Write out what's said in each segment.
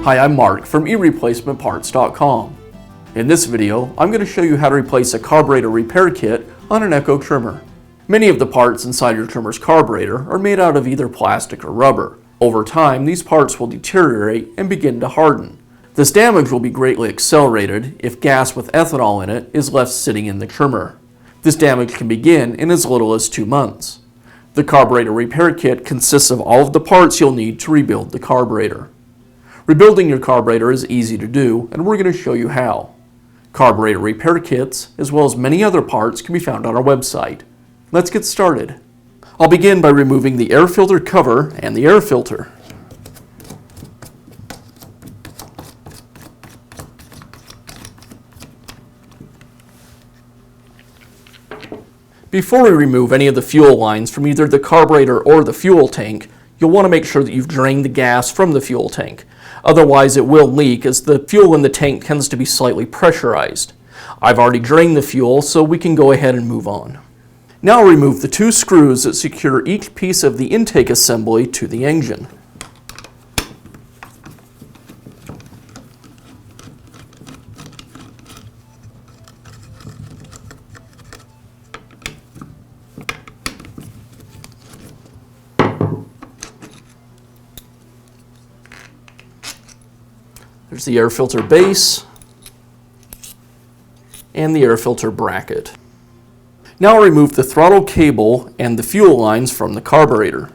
Hi, I'm Mark from eReplacementParts.com. In this video, I'm going to show you how to replace a carburetor repair kit on an Echo trimmer. Many of the parts inside your trimmer's carburetor are made out of either plastic or rubber. Over time, these parts will deteriorate and begin to harden. This damage will be greatly accelerated if gas with ethanol in it is left sitting in the trimmer. This damage can begin in as little as 2 months. The carburetor repair kit consists of all of the parts you'll need to rebuild the carburetor. Rebuilding your carburetor is easy to do, and we're going to show you how. Carburetor repair kits, as well as many other parts, can be found on our website. Let's get started. I'll begin by removing the air filter cover and the air filter. Before we remove any of the fuel lines from either the carburetor or the fuel tank, you'll want to make sure that you've drained the gas from the fuel tank. Otherwise it will leak, as the fuel in the tank tends to be slightly pressurized. I've already drained the fuel, so we can go ahead and move on. Now I'll remove the 2 screws that secure each piece of the intake assembly to the engine. There's the air filter base and the air filter bracket. Now I'll remove the throttle cable and the fuel lines from the carburetor.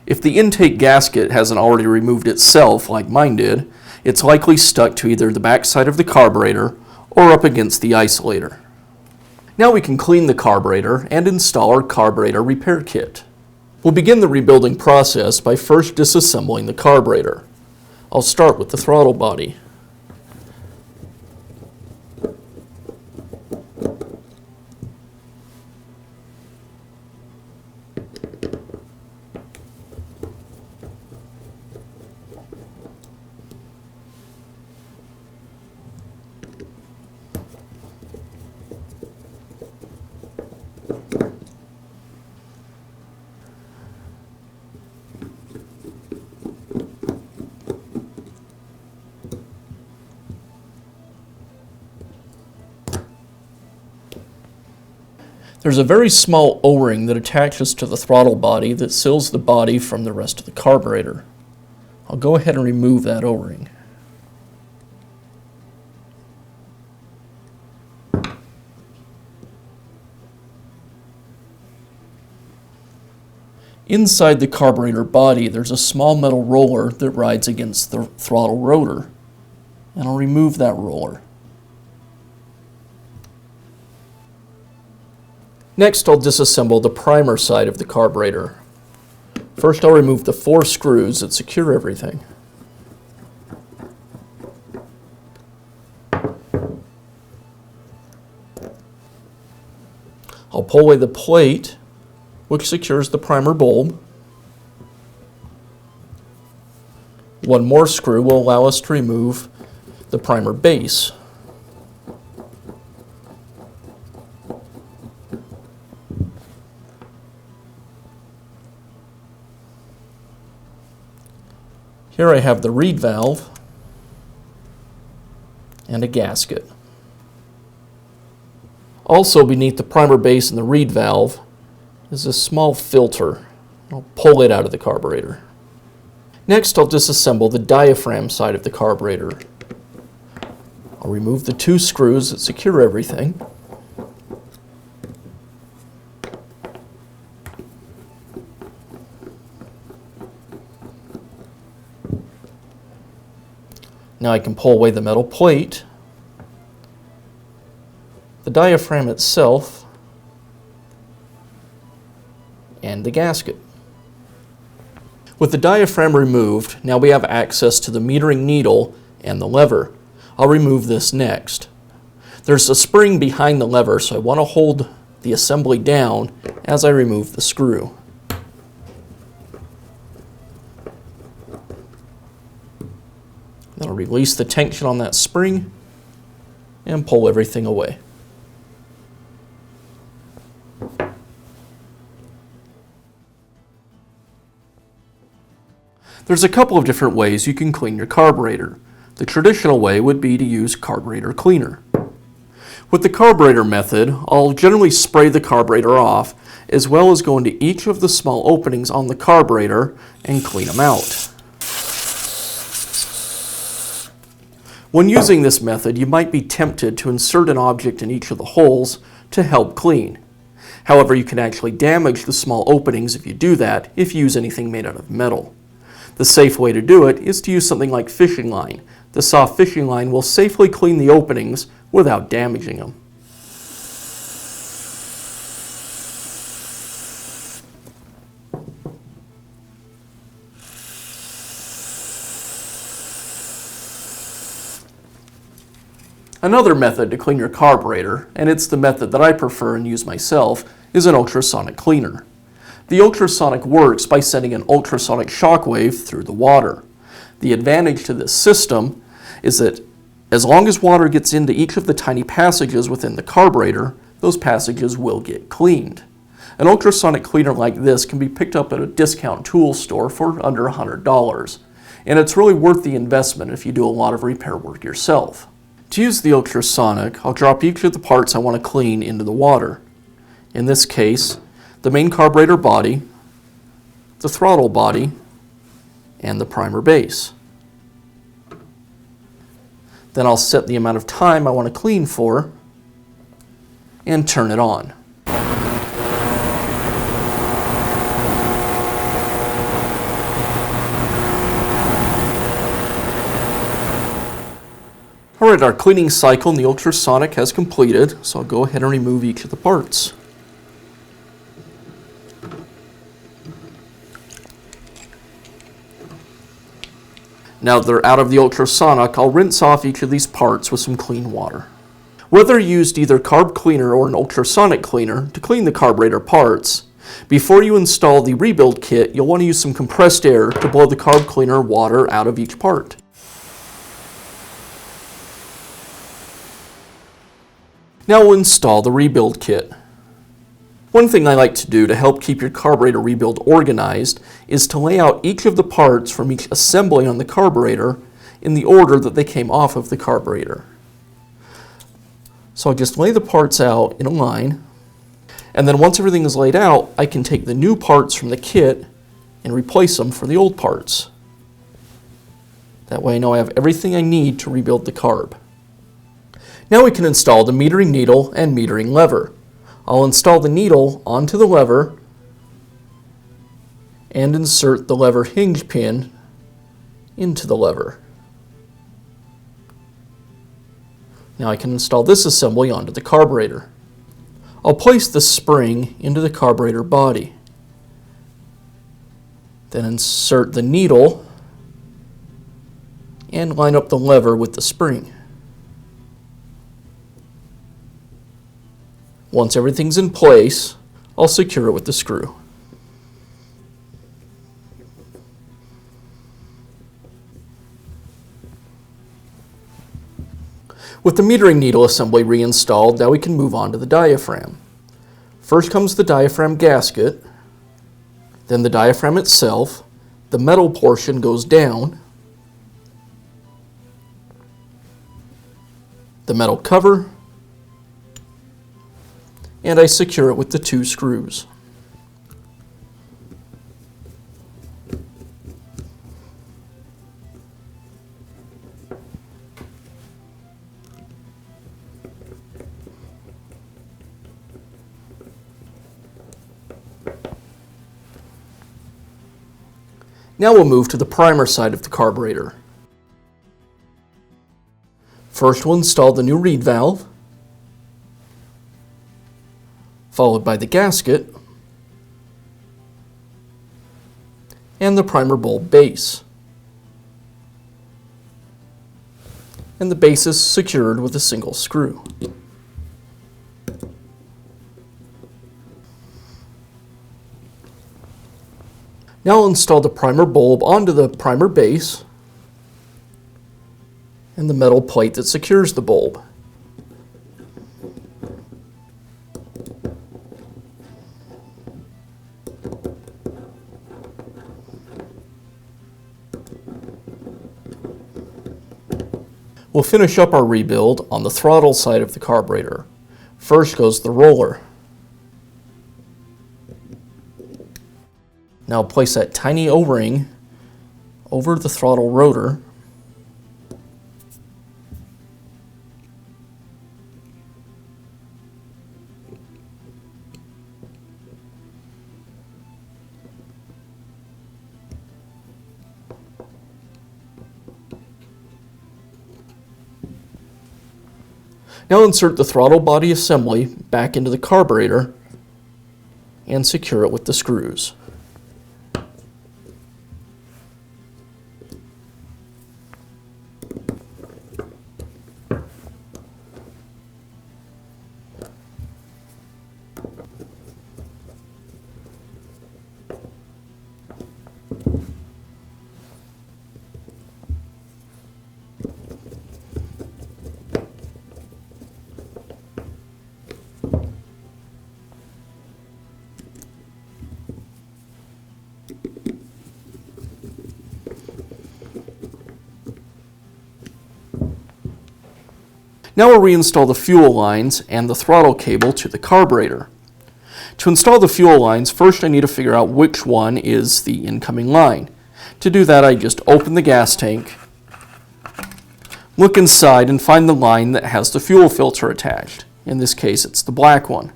If the intake gasket hasn't already removed itself, like mine did, it's likely stuck to either the backside of the carburetor or up against the isolator. Now we can clean the carburetor and install our carburetor repair kit. We'll begin the rebuilding process by first disassembling the carburetor. I'll start with the throttle body. There's a very small O-ring that attaches to the throttle body that seals the body from the rest of the carburetor. I'll go ahead and remove that O-ring. Inside the carburetor body, there's a small metal roller that rides against the throttle rotor, and I'll remove that roller. Next, I'll disassemble the primer side of the carburetor. First, I'll remove the 4 screws that secure everything. I'll pull away the plate, which secures the primer bulb. One more screw will allow us to remove the primer base. Here I have the reed valve and a gasket. Also beneath the primer base and the reed valve is a small filter. I'll pull it out of the carburetor. Next, I'll disassemble the diaphragm side of the carburetor. I'll remove the 2 screws that secure everything. Now I can pull away the metal plate, the diaphragm itself, and the gasket. With the diaphragm removed, now we have access to the metering needle and the lever. I'll remove this next. There's a spring behind the lever, so I want to hold the assembly down as I remove the screw. Then I'll release the tension on that spring and pull everything away. There's a couple of different ways you can clean your carburetor. The traditional way would be to use carburetor cleaner. With the carburetor method, I'll generally spray the carburetor off, as well as go into each of the small openings on the carburetor and clean them out. When using this method, you might be tempted to insert an object in each of the holes to help clean. However, you can actually damage the small openings if you do that, if you use anything made out of metal. The safe way to do it is to use something like fishing line. The soft fishing line will safely clean the openings without damaging them. Another method to clean your carburetor, and it's the method that I prefer and use myself, is an ultrasonic cleaner. The ultrasonic works by sending an ultrasonic shockwave through the water. The advantage to this system is that as long as water gets into each of the tiny passages within the carburetor, those passages will get cleaned. An ultrasonic cleaner like this can be picked up at a discount tool store for under $100, and it's really worth the investment if you do a lot of repair work yourself. To use the ultrasonic, I'll drop each of the parts I want to clean into the water. In this case, the main carburetor body, the throttle body, and the primer base. Then I'll set the amount of time I want to clean for and turn it on. Alright, our cleaning cycle in the ultrasonic has completed, so I'll go ahead and remove each of the parts. Now that they're out of the ultrasonic, I'll rinse off each of these parts with some clean water. Whether you used either carb cleaner or an ultrasonic cleaner to clean the carburetor parts, before you install the rebuild kit, you'll want to use some compressed air to blow the carb cleaner water out of each part. Now we'll install the rebuild kit. One thing I like to do to help keep your carburetor rebuild organized is to lay out each of the parts from each assembly on the carburetor in the order that they came off of the carburetor. So I'll just lay the parts out in a line, and then once everything is laid out, I can take the new parts from the kit and replace them for the old parts. That way I know I have everything I need to rebuild the carb. Now we can install the metering needle and metering lever. I'll install the needle onto the lever and insert the lever hinge pin into the lever. Now I can install this assembly onto the carburetor. I'll place the spring into the carburetor body. Then insert the needle and line up the lever with the spring. Once everything's in place, I'll secure it with the screw. With the metering needle assembly reinstalled, now we can move on to the diaphragm. First comes the diaphragm gasket, then the diaphragm itself. The metal portion goes down, the metal cover, and I secure it with the two screws. Now we'll move to the primer side of the carburetor. First we'll install the new reed valve, followed by the gasket and the primer bulb base. And the base is secured with a single screw. Now I'll install the primer bulb onto the primer base and the metal plate that secures the bulb. We'll finish up our rebuild on the throttle side of the carburetor. First goes the roller. Now place that tiny O-ring over the throttle rotor. Now insert the throttle body assembly back into the carburetor and secure it with the screws. Now we'll reinstall the fuel lines and the throttle cable to the carburetor. To install the fuel lines, first I need to figure out which one is the incoming line. To do that, I just open the gas tank, look inside, and find the line that has the fuel filter attached. In this case, it's the black one.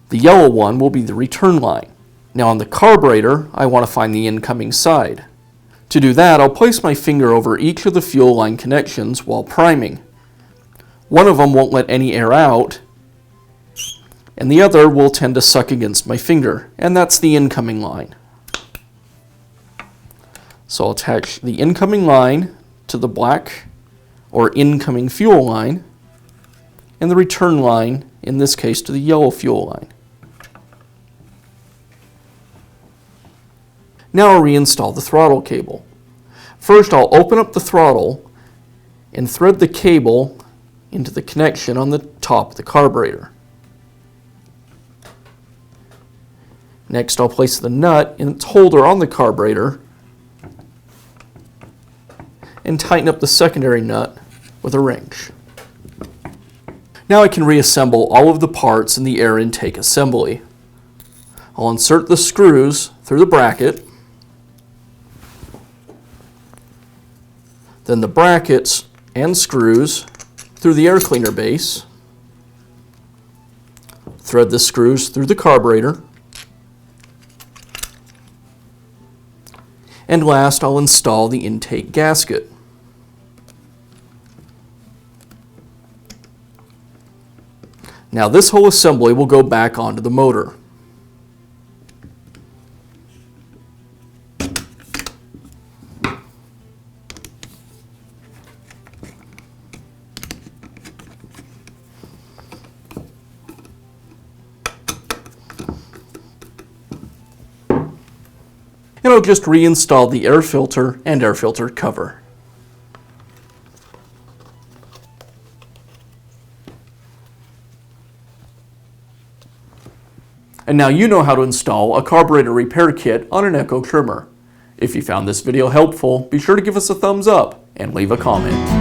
The yellow one will be the return line. Now on the carburetor, I want to find the incoming side. To do that, I'll place my finger over each of the fuel line connections while priming. One of them won't let any air out, and the other will tend to suck against my finger, and that's the incoming line. So I'll attach the incoming line to the black or incoming fuel line, and the return line, in this case, to the yellow fuel line. Now I'll reinstall the throttle cable. First I'll open up the throttle and thread the cable into the connection on the top of the carburetor. Next, I'll place the nut in its holder on the carburetor and tighten up the secondary nut with a wrench. Now I can reassemble all of the parts in the air intake assembly. I'll insert the screws through the bracket, then the brackets and screws through the air cleaner base, thread the screws through the carburetor, and last I'll install the intake gasket. Now this whole assembly will go back onto the motor. And I'll just reinstall the air filter and air filter cover. And now you know how to install a carburetor repair kit on an Echo trimmer. If you found this video helpful, be sure to give us a thumbs up and leave a comment.